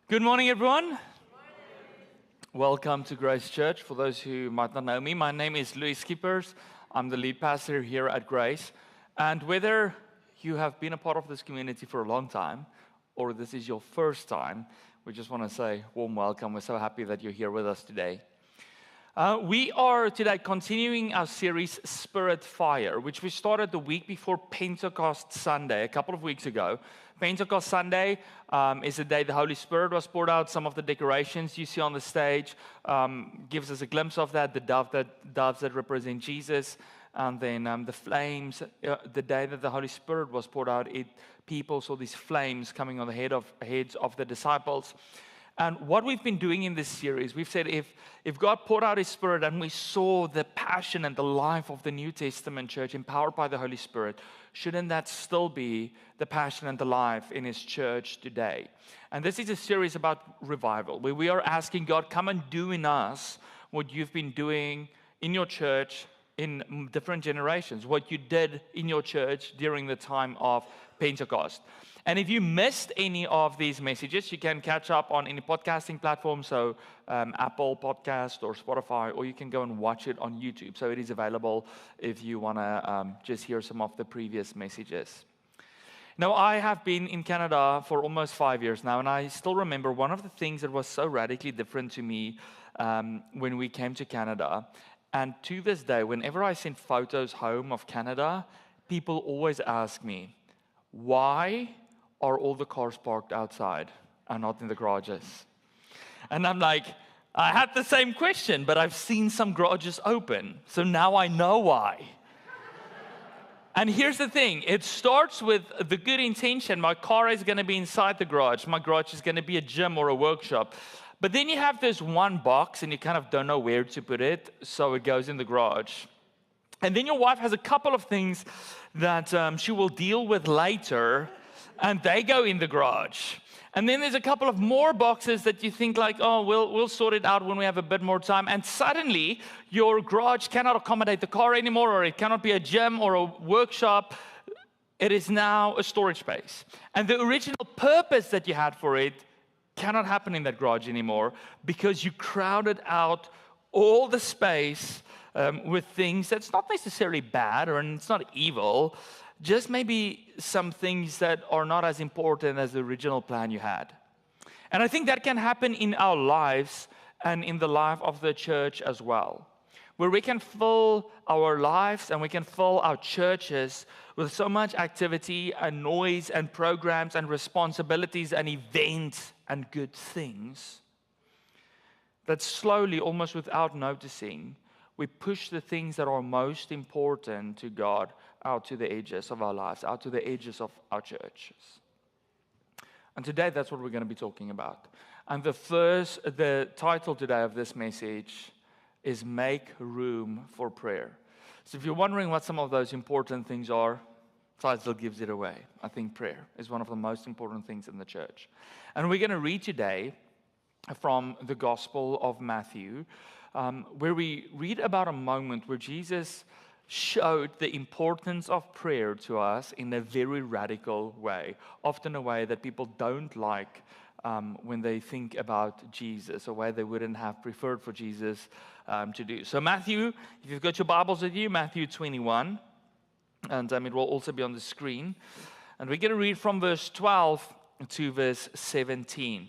Good morning, everyone. Welcome to Grace Church. For those who might not know me, my name is Louis Skippers. I'm the lead pastor here at Grace. And whether you have been a part of this community for a long time or this is your first time, we just want to say warm welcome. We're so happy that you're here with us today. We are today continuing our series, Spirit Fire, which we started the week before Pentecost Sunday, a couple of weeks ago. Pentecost Sunday is the day the Holy Spirit was poured out. Some of the decorations you see on the stage gives us a glimpse of that, the doves that represent Jesus, and then the flames. The day that the Holy Spirit was poured out, people saw these flames coming on the heads of the disciples. And what we've been doing in this series, we've said if God poured out His Spirit and we saw the passion and the life of the New Testament church empowered by the Holy Spirit, shouldn't that still be the passion and the life in His church today? And this is a series about revival, where we are asking God, come and do in us what you've been doing in your church in different generations, what you did in your church during the time of Pentecost. And if you missed any of these messages, you can catch up on any podcasting platform, so Apple Podcast or Spotify, or you can go and watch it on YouTube. So it is available if you want to just hear some of the previous messages. Now, I have been in Canada for almost 5 years now, and I still remember one of the things that was so radically different to me when we came to Canada. And to this day, whenever I send photos home of Canada, people always ask me, why are all the cars parked outside and not in the garages? And I'm like, I had the same question, but I've seen some garages open, so now I know why. And here's the thing, it starts with the good intention. My car is going to be inside the garage. My garage is going to be a gym or a workshop. But then you have this one box, and you kind of don't know where to put it, so it goes in the garage. And then your wife has a couple of things that she will deal with later, and they go in the garage. And then there's a couple of more boxes that you think like, oh, we'll sort it out when we have a bit more time. And suddenly, your garage cannot accommodate the car anymore, or it cannot be a gym or a workshop. It is now a storage space. And the original purpose that you had for it cannot happen in that garage anymore because you crowded out all the space with things that's not necessarily bad or it's not evil, just maybe some things that are not as important as the original plan you had. And I think that can happen in our lives and in the life of the church as well, where we can fill our lives and we can fill our churches with so much activity and noise and programs and responsibilities and events and good things that slowly, almost without noticing, we push the things that are most important to God out to the edges of our lives, out to the edges of our churches. And today, that's what we're going to be talking about. And the title today of this message is Make Room for Prayer. So if you're wondering what some of those important things are, title gives it away. I think prayer is one of the most important things in the church. And we're going to read today from the Gospel of Matthew, where we read about a moment where Jesus showed the importance of prayer to us in a very radical way, often a way that people don't like when they think about Jesus, a way they wouldn't have preferred for Jesus to do. So Matthew, if you've got your Bibles with you, Matthew 21, and it will also be on the screen. And we're going to read from verse 12 to verse 17.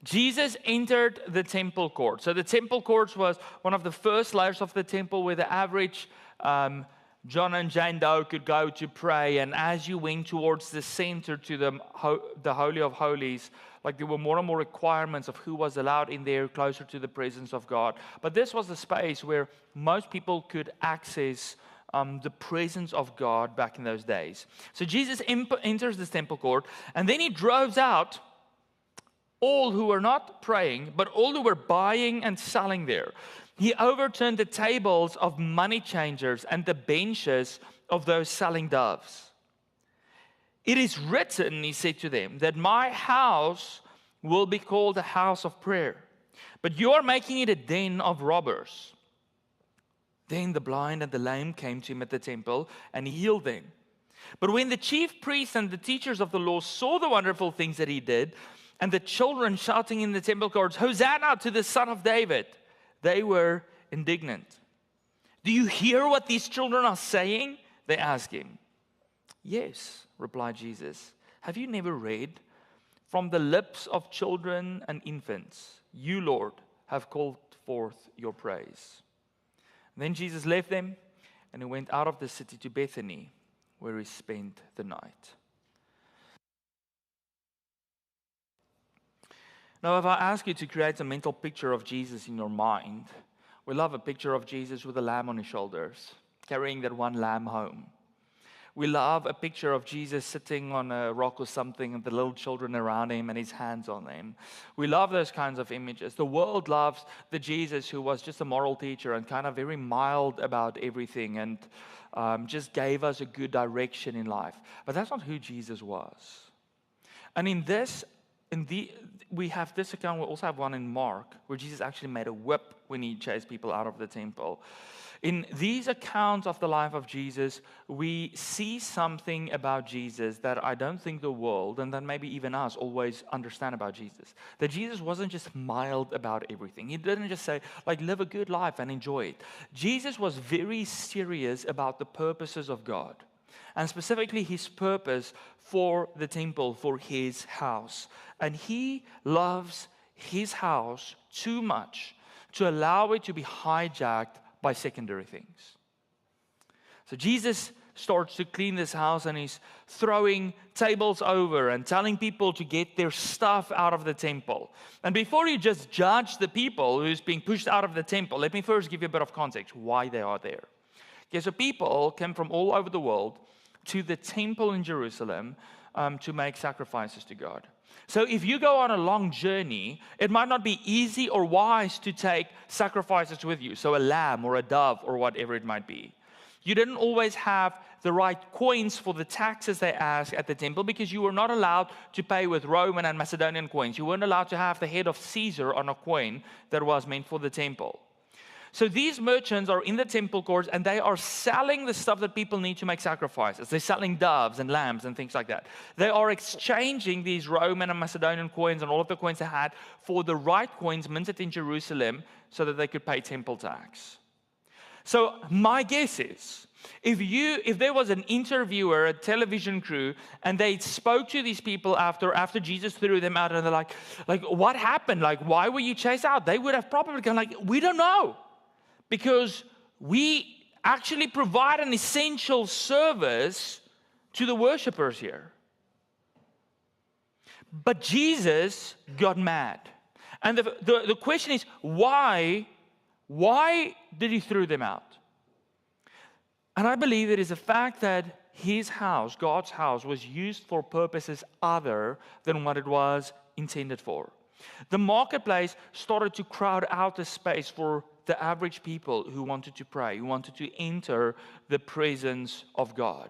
Jesus entered the temple court. So the temple court was one of the first layers of the temple where the average John and Jane Doe could go to pray. And as you went towards the center to the Holy of Holies, like there were more and more requirements of who was allowed in there closer to the presence of God. But this was the space where most people could access the presence of God back in those days. So Jesus enters this temple court, and then He drives out all who were not praying, but all who were buying and selling there. He overturned the tables of money changers and the benches of those selling doves. It is written, He said to them, that my house will be called a house of prayer, but you are making it a den of robbers. Then the blind and the lame came to Him at the temple, and He healed them. But when the chief priests and the teachers of the law saw the wonderful things that He did, and the children shouting in the temple courts, "Hosanna to the Son of David." They were indignant. "Do you hear what these children are saying?" they asked him. "Yes," replied Jesus. "Have you never read, 'From the lips of children and infants, you, Lord, have called forth your praise'?" Then Jesus left them, and he went out of the city to Bethany, where he spent the night. Now, if I ask you to create a mental picture of Jesus in your mind, we love a picture of Jesus with a lamb on his shoulders, carrying that one lamb home. We love a picture of Jesus sitting on a rock or something and the little children around him and his hands on them. We love those kinds of images. The world loves the Jesus who was just a moral teacher and kind of very mild about everything and just gave us a good direction in life. But that's not who Jesus was. And we have this account, we also have one in Mark, where Jesus actually made a whip when he chased people out of the temple. In these accounts of the life of Jesus, we see something about Jesus that I don't think the world, and then maybe even us, always understand about Jesus. That Jesus wasn't just mild about everything. He didn't just say, live a good life and enjoy it. Jesus was very serious about the purposes of God, and specifically his purpose for the temple, for his house. And he loves his house too much to allow it to be hijacked by secondary things. So Jesus starts to clean this house, and he's throwing tables over and telling people to get their stuff out of the temple. And before you just judge the people who's being pushed out of the temple, let me first give you a bit of context why they are there. Okay, so people came from all over the world to the temple in Jerusalem to make sacrifices to God. So if you go on a long journey, it might not be easy or wise to take sacrifices with you. So a lamb or a dove or whatever it might be. You didn't always have the right coins for the taxes they asked at the temple because you were not allowed to pay with Roman and Macedonian coins. You weren't allowed to have the head of Caesar on a coin that was meant for the temple. So these merchants are in the temple courts and they are selling the stuff that people need to make sacrifices. They're selling doves and lambs and things like that. They are exchanging these Roman and Macedonian coins and all of the coins they had for the right coins minted in Jerusalem so that they could pay temple tax. So my guess is, if there was an interviewer, a television crew, and they spoke to these people after Jesus threw them out, and they're like, what happened? Why were you chased out? They would have probably gone we don't know. Because we actually provide an essential service to the worshipers here. But Jesus got mad. And the question is, why did he throw them out? And I believe it is the fact that his house, God's house, was used for purposes other than what it was intended for. The marketplace started to crowd out the space for the average people who wanted to pray, who wanted to enter the presence of God.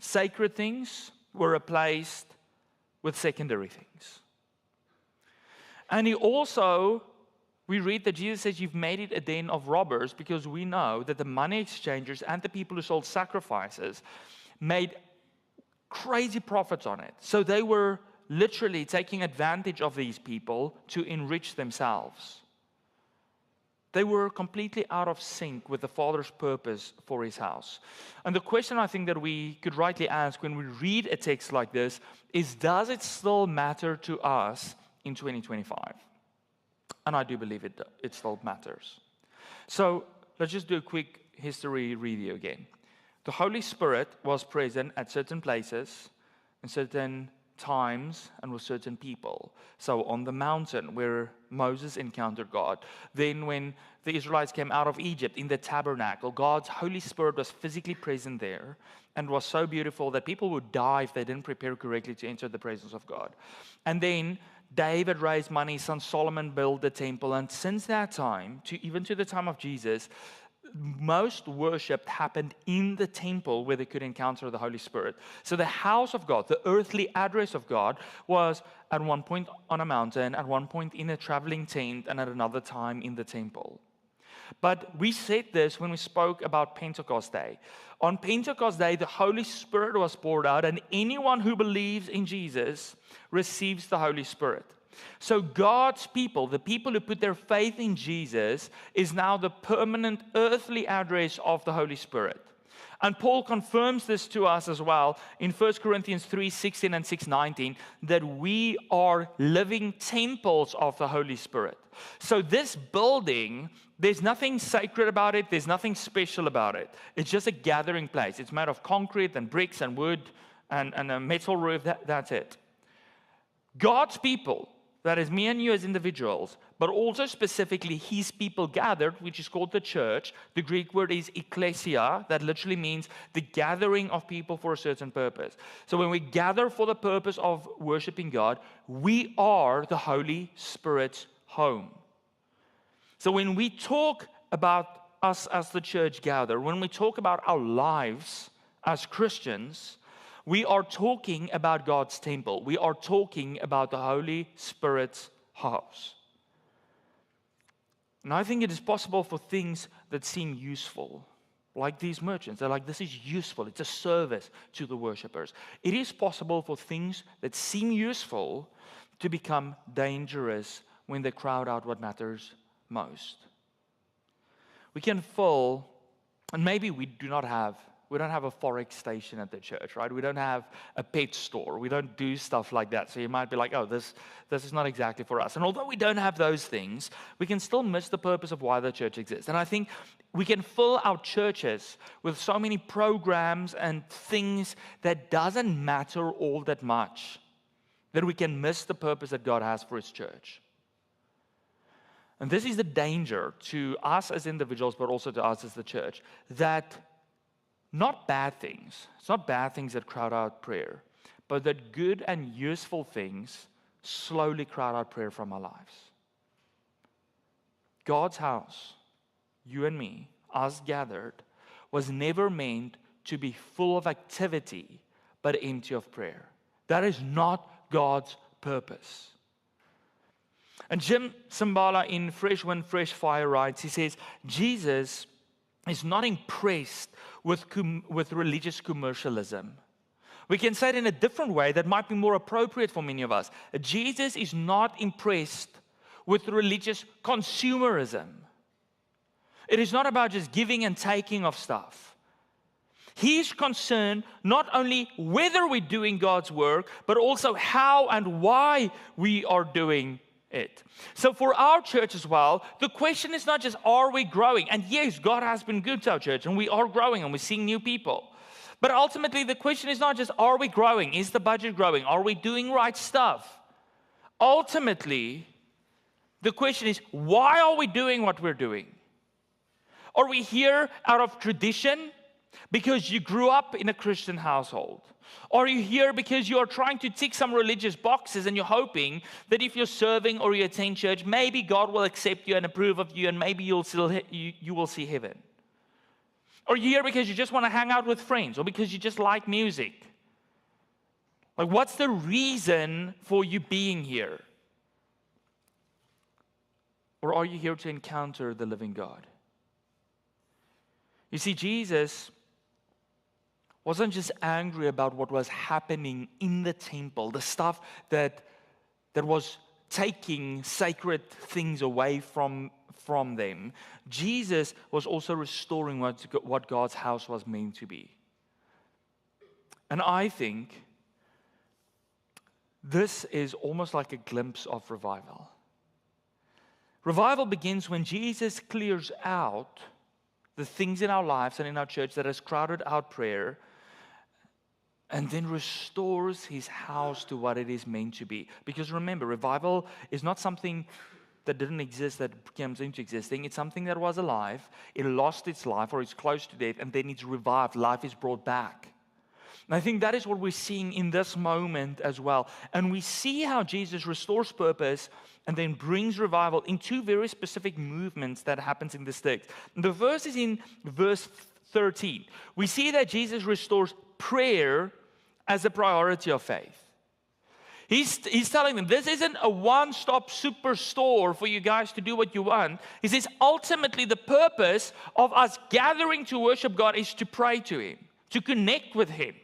Sacred things were replaced with secondary things. And we read that Jesus says, you've made it a den of robbers, because we know that the money exchangers and the people who sold sacrifices made crazy profits on it. So they were literally taking advantage of these people to enrich themselves. They were completely out of sync with the Father's purpose for his house. And the question I think that we could rightly ask when we read a text like this is, does it still matter to us in 2025? And I do believe it still matters. So let's just do a quick history review again. The Holy Spirit was present at certain places in certain times and with certain people. So on the mountain where Moses encountered God. Then when the Israelites came out of Egypt in the tabernacle, God's Holy Spirit was physically present there and was so beautiful that people would die if they didn't prepare correctly to enter the presence of God. And then David raised money, son Solomon built the temple, and since that time, even to the time of Jesus, most worship happened in the temple where they could encounter the Holy Spirit. So the house of God, the earthly address of God, was at one point on a mountain, at one point in a traveling tent, and at another time in the temple. But we said this when we spoke about Pentecost Day. On Pentecost Day, the Holy Spirit was poured out, and anyone who believes in Jesus receives the Holy Spirit. So God's people, the people who put their faith in Jesus, is now the permanent earthly address of the Holy Spirit. And Paul confirms this to us as well in 1 Corinthians 3:16 and 6:19, that we are living temples of the Holy Spirit. So this building, there's nothing sacred about it. There's nothing special about it. It's just a gathering place. It's made of concrete and bricks and wood and a metal roof. That's it. God's people, that is me and you as individuals, but also specifically His people gathered, which is called the church. The Greek word is ekklesia, that literally means the gathering of people for a certain purpose. So when we gather for the purpose of worshiping God, we are the Holy Spirit's home. So when we talk about us as the church gather, when we talk about our lives as Christians, we are talking about God's temple. We are talking about the Holy Spirit's house. And I think it is possible for things that seem useful, like these merchants. They're like, this is useful. It's a service to the worshipers. It is possible for things that seem useful to become dangerous when they crowd out what matters most. We can fill, and maybe we don't have a Forex station at the church, right? We don't have a pet store. We don't do stuff like that. So you might be like, oh, this is not exactly for us. And although we don't have those things, we can still miss the purpose of why the church exists. And I think we can fill our churches with so many programs and things that doesn't matter all that much, that we can miss the purpose that God has for His church. And this is the danger to us as individuals, but also to us as the church, that not bad things. It's not bad things that crowd out prayer, but that good and useful things slowly crowd out prayer from our lives. God's house, you and me, us gathered, was never meant to be full of activity, but empty of prayer. That is not God's purpose. And Jim Cymbala in Fresh Wind, Fresh Fire writes, he says, Jesus is not impressed with religious commercialism. We can say it in a different way that might be more appropriate for many of us. Jesus is not impressed with religious consumerism. It is not about just giving and taking of stuff. He's concerned not only whether we're doing God's work, but also how and why we are doing it. So for our church as well, the question is not just, are we growing? And yes, God has been good to our church, and we are growing, and we're seeing new people. But ultimately, the question is not just, are we growing? Is the budget growing? Are we doing right stuff? Ultimately, the question is, why are we doing what we're doing? Are we here out of tradition because you grew up in a Christian household? Are you here because you're trying to tick some religious boxes and you're hoping that if you're serving or you attend church, maybe God will accept you and approve of you and maybe you will see heaven? Or are you here because you just want to hang out with friends or because you just like music? Like, what's the reason for you being here? Or are you here to encounter the living God? You see, Jesus wasn't just angry about what was happening in the temple, the stuff that was taking sacred things away from them. Jesus was also restoring what God's house was meant to be. And I think this is almost like a glimpse of revival. Revival begins when Jesus clears out the things in our lives and in our church that has crowded out prayer, and then restores His house to what it is meant to be. Because remember, revival is not something that didn't exist that comes into existing. It's something that was alive. It lost its life or it's close to death, and then it's revived. Life is brought back. And I think that is what we're seeing in this moment as well. And we see how Jesus restores purpose and then brings revival in two very specific movements that happens in this text. The first is in verse 13. We see that Jesus restores prayer as a priority of faith. He's telling them, this isn't a one-stop superstore for you guys to do what you want. He says, ultimately, the purpose of us gathering to worship God is to pray to Him, to connect with Him.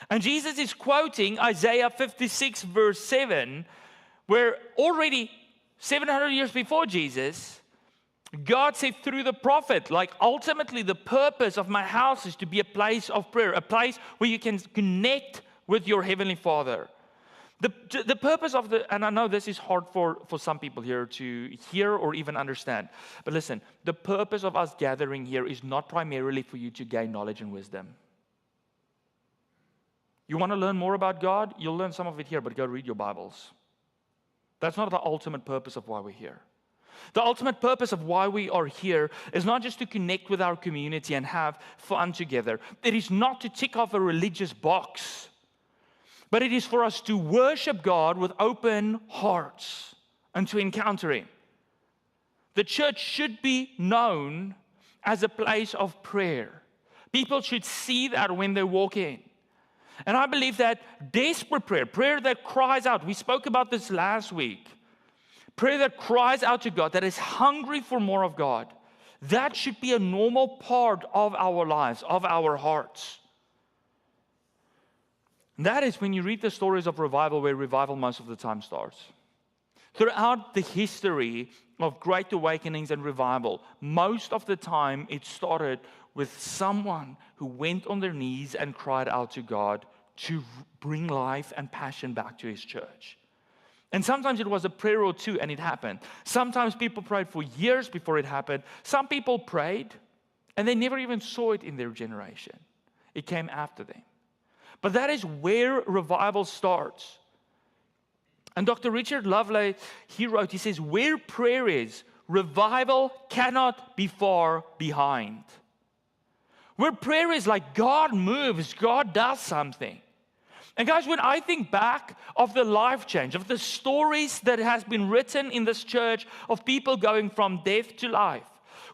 And Jesus is quoting Isaiah 56, verse 7, where already 700 years before Jesus, God said through the prophet, like, ultimately the purpose of my house is to be a place of prayer, a place where you can connect with your Heavenly Father. The purpose of and I know this is hard for some people here to hear or even understand, but listen, the purpose of us gathering here is not primarily for you to gain knowledge and wisdom. You want to learn more about God? You'll learn some of it here, but go read your Bibles. That's not the ultimate purpose of why we're here. The ultimate purpose of why we are here is not just to connect with our community and have fun together. It is not to tick off a religious box, but it is for us to worship God with open hearts and to encounter Him. The church should be known as a place of prayer. People should see that when they walk in. And I believe that desperate prayer that cries out, we spoke about this last week, prayer that cries out to God, that is hungry for more of God, that should be a normal part of our lives, of our hearts. And that is when you read the stories of revival, where revival most of the time starts. Throughout the history of great awakenings and revival, most of the time it started with someone who went on their knees and cried out to God to bring life and passion back to His church. And sometimes it was a prayer or two and it happened. Sometimes people prayed for years before it happened. Some people prayed and they never even saw it in their generation. It came after them. But that is where revival starts. And Dr. Richard Lovelace, he wrote, he says, where prayer is, revival cannot be far behind. Where prayer is, like, God moves, God does something. And guys, when I think back of the life change, of the stories that has been written in this church of people going from death to life,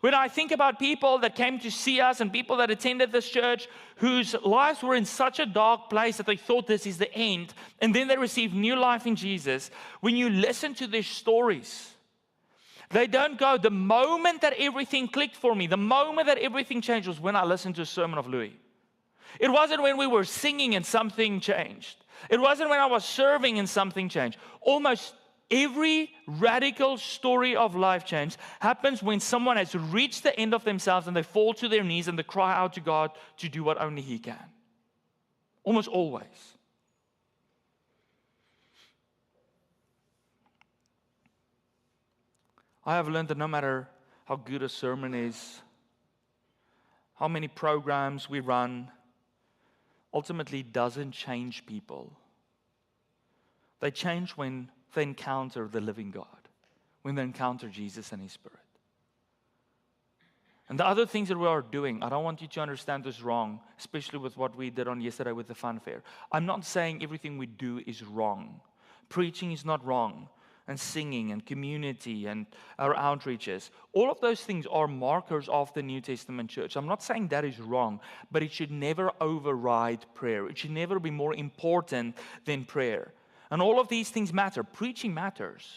when I think about people that came to see us and people that attended this church whose lives were in such a dark place that they thought this is the end, and then they received new life in Jesus, when you listen to their stories, they don't go, the moment that everything clicked for me, the moment that everything changed was when I listened to a sermon of Louis. It wasn't when we were singing and something changed. It wasn't when I was serving and something changed. Almost every radical story of life change happens when someone has reached the end of themselves and they fall to their knees and they cry out to God to do what only He can. Almost always. I have learned that no matter how good a sermon is, how many programs we run, ultimately doesn't change people. They change when they encounter the living God, when they encounter Jesus and His Spirit. And the other things that we are doing, I don't want you to understand this wrong, especially with what we did on yesterday with the fun fair. I'm not saying everything we do is wrong. Preaching is not wrong. And singing and community and our outreaches. All of those things are markers of the New Testament church. I'm not saying that is wrong, but it should never override prayer. It should never be more important than prayer. And all of these things matter. Preaching matters.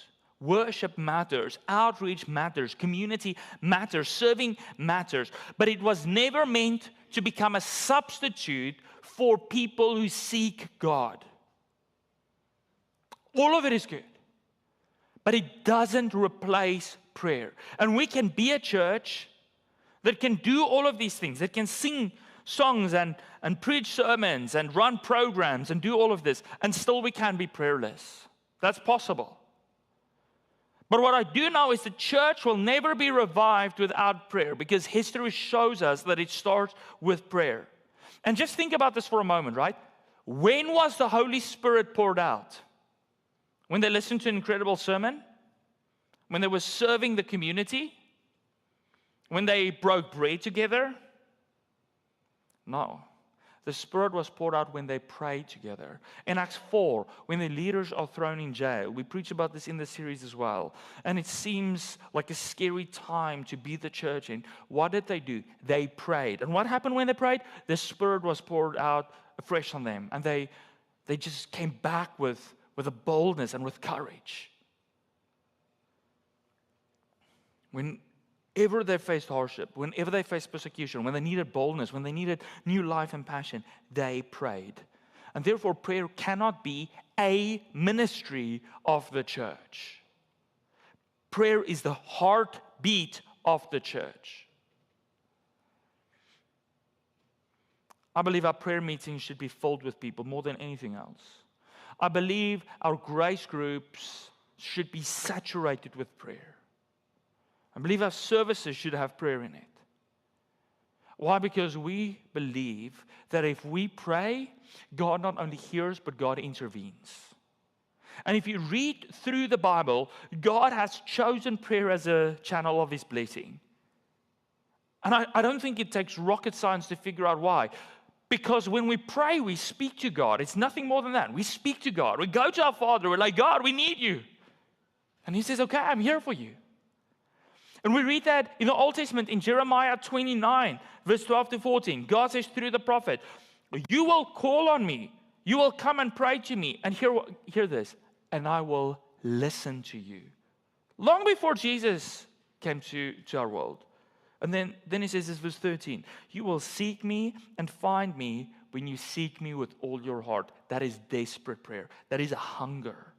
Worship matters. Outreach matters. Community matters. Serving matters. But it was never meant to become a substitute for people who seek God. All of it is good. But it doesn't replace prayer. And we can be a church that can do all of these things, that can sing songs and preach sermons and run programs and do all of this, and still we can be prayerless. That's possible. But what I do know is the church will never be revived without prayer, because history shows us that it starts with prayer. And just think about this for a moment, right? When was the Holy Spirit poured out? When they listened to an incredible sermon? When they were serving the community? When they broke bread together? No. The Spirit was poured out when they prayed together. In Acts 4, when the leaders are thrown in jail. We preach about this in the series as well. And it seems like a scary time to be the church in. What did they do? They prayed. And what happened when they prayed? The Spirit was poured out afresh on them. And they just came back with with a boldness and with courage. Whenever they faced hardship, whenever they faced persecution, when they needed boldness, when they needed new life and passion, they prayed. And therefore, prayer cannot be a ministry of the church. Prayer is the heartbeat of the church. I believe our prayer meetings should be filled with people more than anything else. I believe our grace groups should be saturated with prayer. I believe our services should have prayer in it. Why? Because we believe that if we pray, God not only hears, but God intervenes. And if you read through the Bible, God has chosen prayer as a channel of His blessing. And I don't think it takes rocket science to figure out why. Because when we pray, we speak to God. It's nothing more than that. We speak to God. We go to our Father. We're like, God, we need you. And He says, okay, I'm here for you. And we read that in the Old Testament in Jeremiah 29, verse 12 to 14. God says through the prophet, you will call on me. You will come and pray to me. And hear this. And I will listen to you. Long before Jesus came to our world. And then he says this, verse 13. You will seek me and find me when you seek me with all your heart. That is desperate prayer. That is a hunger.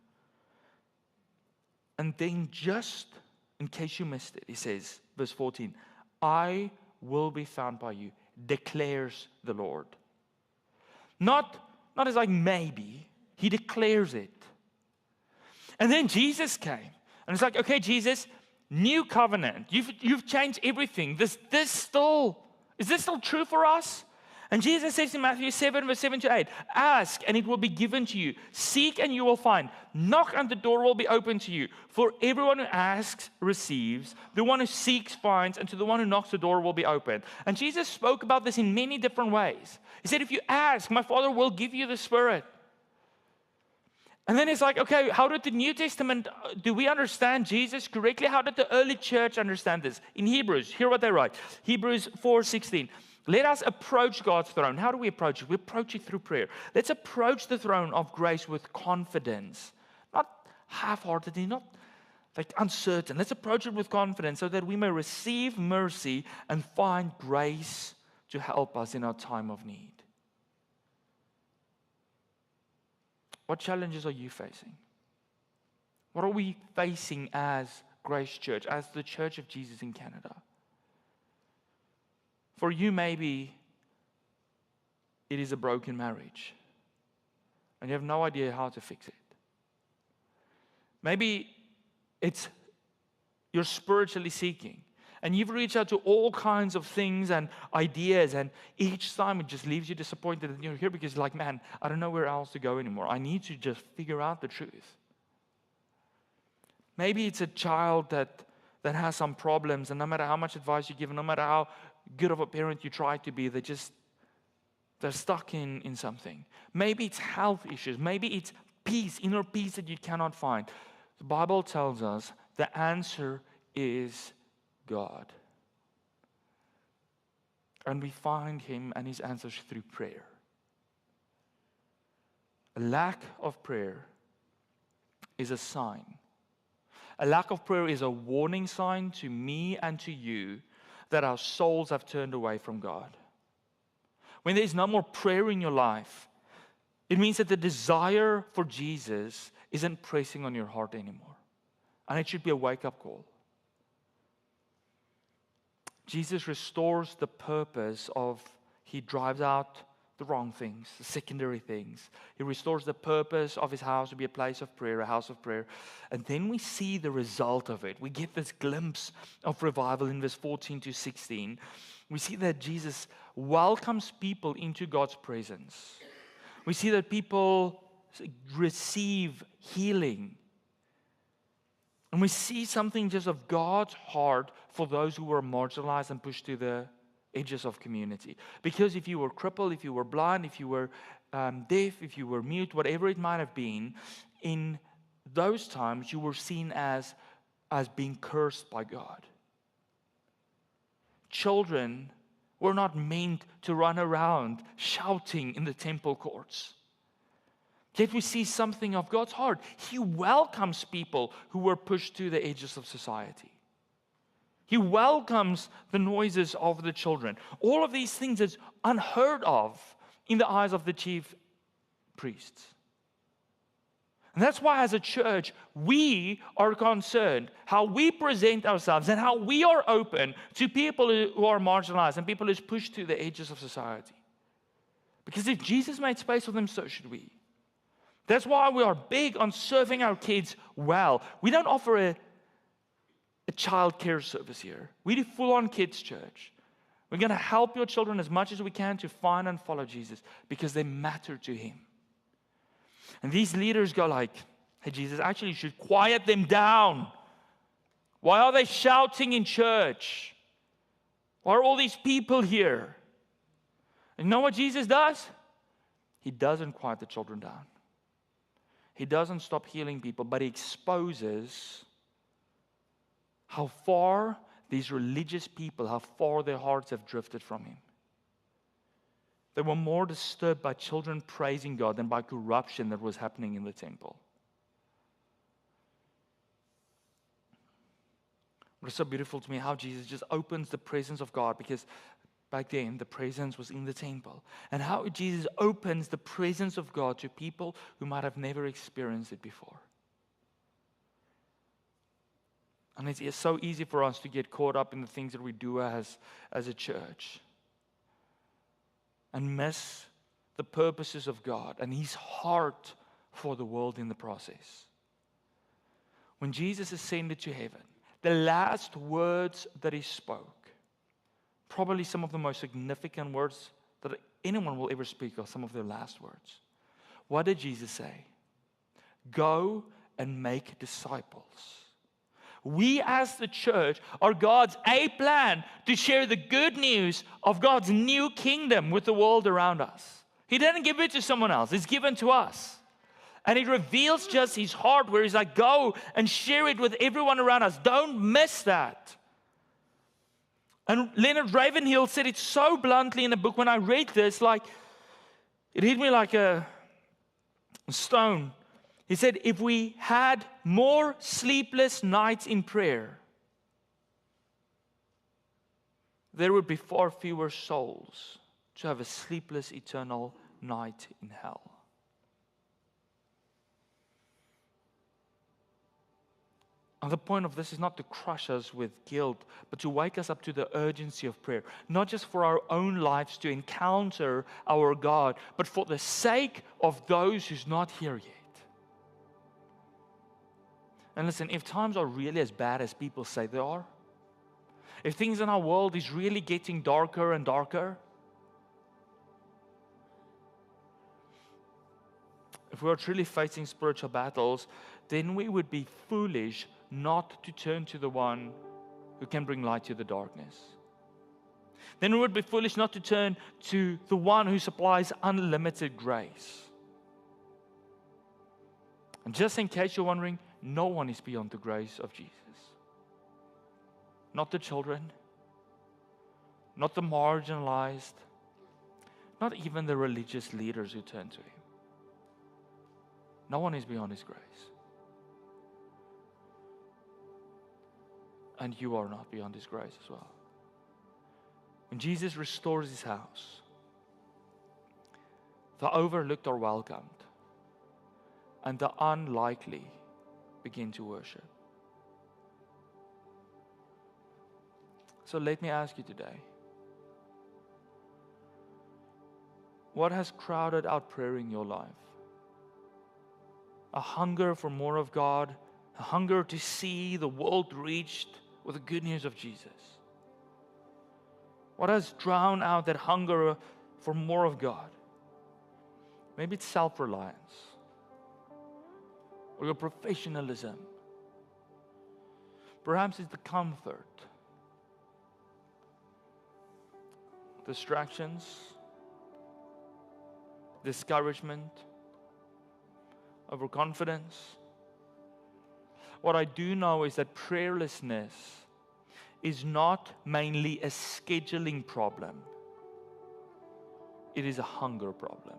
And then just in case you missed it, he says, verse 14, I will be found by you, declares the Lord. Not as like maybe, He declares it. And then Jesus came, and it's like, okay, Jesus, new covenant. You've changed everything. Is this still true for us? And Jesus says in Matthew 7, verse 7 to 8, ask and it will be given to you. Seek and you will find. Knock and the door will be open to you. For everyone who asks receives. The one who seeks finds. And to the one who knocks the door will be open. And Jesus spoke about this in many different ways. He said, if you ask, my Father will give you the Spirit. And then it's like, okay, how did the New Testament, do we understand Jesus correctly? How did the early church understand this? In Hebrews, hear what they write. Hebrews 4:16. Let us approach God's throne. How do we approach it? We approach it through prayer. Let's approach the throne of grace with confidence. Not half-heartedly, not like uncertain. Let's approach it with confidence so that we may receive mercy and find grace to help us in our time of need. What challenges are you facing? What are we facing as Grace Church, as the Church of Jesus in Canada? For you, maybe it is a broken marriage and you have no idea how to fix it. Maybe it's you're spiritually seeking and you've reached out to all kinds of things and ideas, and each time it just leaves you disappointed that you're here because you're like, man, I don't know where else to go anymore. I need to just figure out the truth. Maybe it's a child that has some problems, and no matter how much advice you give, no matter how good of a parent you try to be, they're stuck in something. Maybe it's health issues. Maybe it's peace, inner peace that you cannot find. The Bible tells us the answer is God. And we find Him and His answers through prayer. A lack of prayer is a sign. A lack of prayer is a warning sign to me and to you that our souls have turned away from God. When there is no more prayer in your life, it means that the desire for Jesus isn't pressing on your heart anymore. And it should be a wake-up call. Jesus restores the purpose of, He drives out the wrong things, the secondary things. He restores the purpose of His house to be a place of prayer, a house of prayer. And then we see the result of it. We get this glimpse of revival in verse 14 to 16. We see that Jesus welcomes people into God's presence. We see that people receive healing. And we see something just of God's heart for those who were marginalized and pushed to the edges of community. Because if you were crippled, if you were blind, if you were deaf, if you were mute, whatever it might have been, in those times you were seen as being cursed by God. Children were not meant to run around shouting in the temple courts. Yet we see something of God's heart. He welcomes people who were pushed to the edges of society. He welcomes the noises of the children. All of these things is unheard of in the eyes of the chief priests. And that's why as a church, we are concerned how we present ourselves and how we are open to people who are marginalized and people who are pushed to the edges of society. Because if Jesus made space for them, so should we. That's why we are big on serving our kids well. We don't offer a child care service here. We do full-on kids church. We're going to help your children as much as we can to find and follow Jesus because they matter to Him. And these leaders go like, hey, Jesus, actually you should quiet them down. Why are they shouting in church? Why are all these people here? And you know what Jesus does? He doesn't quiet the children down. He doesn't stop healing people, but He exposes how far these religious people, how far their hearts have drifted from Him. They were more disturbed by children praising God than by corruption that was happening in the temple. It was so beautiful to me how Jesus just opens the presence of God, because back then the presence was in the temple. And how Jesus opens the presence of God to people who might have never experienced it before. And it's so easy for us to get caught up in the things that we do as a church and miss the purposes of God and His heart for the world in the process. When Jesus ascended to heaven, the last words that He spoke, probably some of the most significant words that anyone will ever speak are some of their last words. What did Jesus say? Go and make disciples. We as the church are God's plan to share the good news of God's new kingdom with the world around us. He didn't give it to someone else. It's given to us. And He reveals just His heart where He's like, go and share it with everyone around us. Don't miss that. And Leonard Ravenhill said it so bluntly in a book when I read this, like, it hit me like a stone. He said, if we had more sleepless nights in prayer, there would be far fewer souls to have a sleepless eternal night in hell. And the point of this is not to crush us with guilt, but to wake us up to the urgency of prayer. Not just for our own lives to encounter our God, but for the sake of those who's not here yet. And listen, if times are really as bad as people say they are, if things in our world is really getting darker and darker, if we are truly facing spiritual battles, then we would be foolish not to turn to the one who can bring light to the darkness. Then we would be foolish not to turn to the one who supplies unlimited grace. And just in case you're wondering, no one is beyond the grace of Jesus. Not the children, not the marginalized, not even the religious leaders who turn to Him. No one is beyond His grace. And you are not beyond His grace as well. When Jesus restores His house, the overlooked are welcomed, and the unlikely begin to worship. So let me ask you today, what has crowded out prayer in your life? A hunger for more of God, a hunger to see the world reached with the good news of Jesus. What has drowned out that hunger for more of God? Maybe it's self-reliance, or your professionalism. Perhaps it's the comfort, distractions, discouragement, overconfidence. What I do know is that prayerlessness is not mainly a scheduling problem. It is a hunger problem.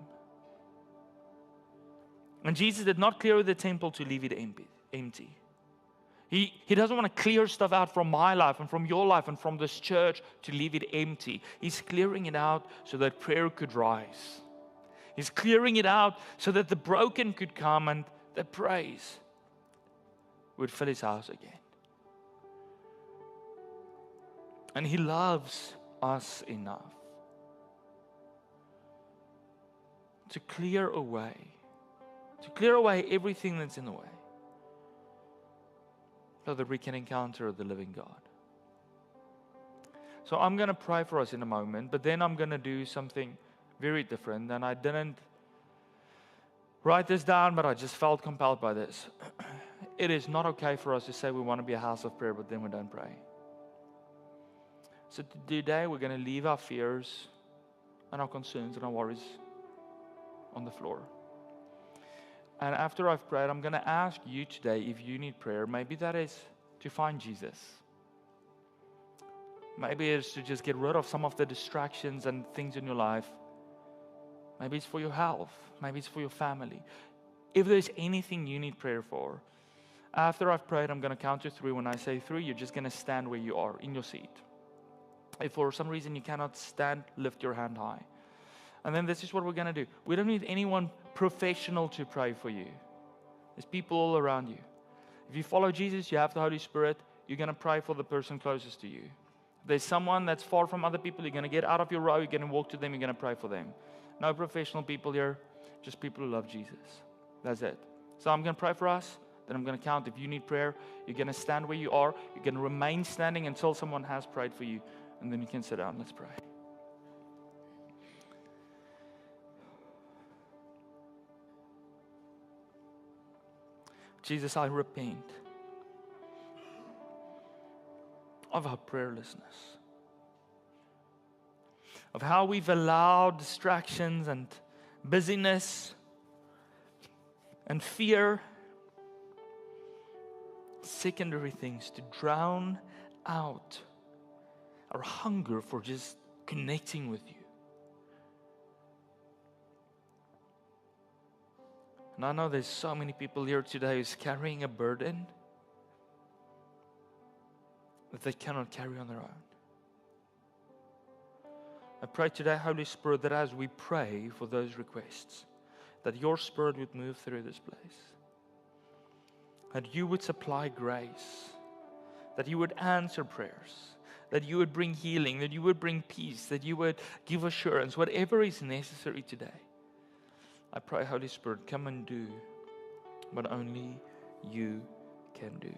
And Jesus did not clear the temple to leave it empty. He doesn't want to clear stuff out from my life and from your life and from this church to leave it empty. He's clearing it out so that prayer could rise. He's clearing it out so that the broken could come and the praise would fill His house again. And He loves us enough to clear away everything that's in the way, so that we can encounter the living God. So I'm going to pray for us in a moment, but then I'm going to do something very different. And I didn't write this down, but I just felt compelled by this. It is not okay for us to say we want to be a house of prayer, but then we don't pray. So today we're going to leave our fears and our concerns and our worries on the floor. And after I've prayed, I'm going to ask you today if you need prayer. Maybe that is to find Jesus. Maybe it's to just get rid of some of the distractions and things in your life. Maybe it's for your health. Maybe it's for your family. If there's anything you need prayer for, after I've prayed, I'm going to count to 3. When I say 3, you're just going to stand where you are in your seat. If for some reason you cannot stand, lift your hand high. And then this is what we're going to do. We don't need anyone professional to pray for you. There's people all around you. If you follow Jesus, you have the Holy Spirit. You're going to pray for the person closest to you. If there's someone that's far from other people, you're going to get out of your row, you're going to walk to them, you're going to pray for them. No professional people here, just people who love Jesus. That's it. So I'm going to pray for us. Then I'm going to count. If you need prayer, you're going to stand where you are. You're going to remain standing until someone has prayed for you. And then you can sit down. Let's pray. Jesus, I repent of our prayerlessness, of how we've allowed distractions and busyness and fear, secondary things, to drown out our hunger for just connecting with you. And I know there's so many people here today who's carrying a burden that they cannot carry on their own. I pray today, Holy Spirit, that as we pray for those requests, that your Spirit would move through this place. That you would supply grace. That you would answer prayers. That you would bring healing. That you would bring peace. That you would give assurance. Whatever is necessary today. I pray, Holy Spirit, come and do what only you can do.